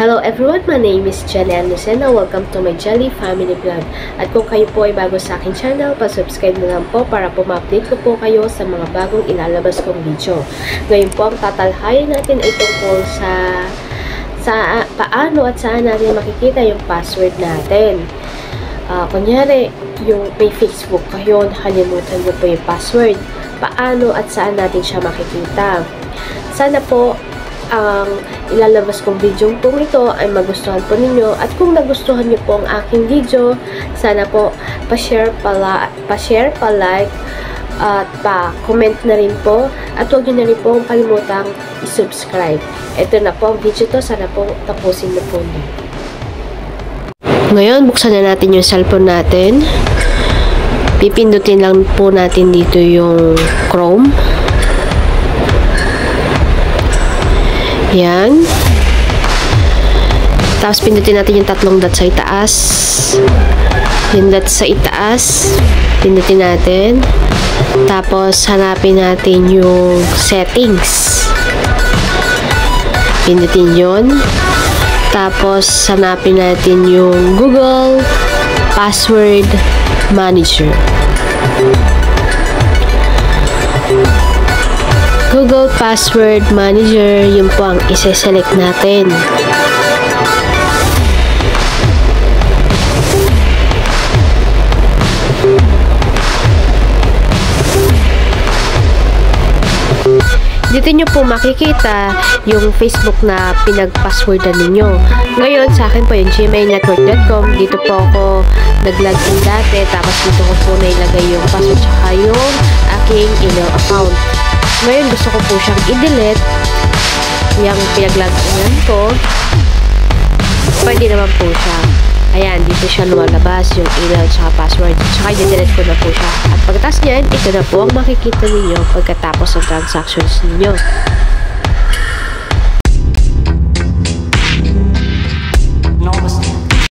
Hello everyone, my name is Jelian Lucena. Welcome to my Jelly Family Vlog. At kung kayo po ay bago sa aking channel, pa-subscribe na lang po para po ma-update ko po kayo sa mga bagong ilalabas kong video. Ngayon po ang tatalhayin natin ay tungkol sa paano at saan natin makikita yung password natin. Kunyari, yung may Facebook kayo, halimutan nyo po yung password. Paano at saan natin siya makikita? Sana po ang ilalabas kong video pong ito ay magustuhan po ninyo, at kung nagustuhan nyo po ang aking video, sana po pa-share, pa-like at pa-comment na rin po, at huwag nyo na rin po kalimutang i-subscribe. Ito na po ang video to, sana po tapusin na po nyo. Ngayon, buksan na natin yung cellphone natin. Pipindutin lang po natin dito yung Chrome. Yan. Tapos pindutin natin yung tatlong dot sa itaas. Yung dot sa itaas, pindutin natin. Tapos hanapin natin yung settings. Pindutin yun. Tapos hanapin natin yung Google Password Manager. Google Password Manager, yun po ang isa-select natin. Dito nyo po makikita yung Facebook na pinag-passwordan ninyo. Ngayon, sa akin po yung gmailnetwork.com. Dito po ako nag-login dati. Tapos dito ko po nailagay yung password tsaka yung aking email account. Ngayon, gusto ko po siyang i-delete. Yung pinag-login ko. Pwede naman po siya. Ayan, dito siya lumalabas yung email tsaka password. Tsaka i-delete ko na po siya. At pagkatapos niyan, ito na po ang makikita ninyo pagkatapos ng transactions ninyo.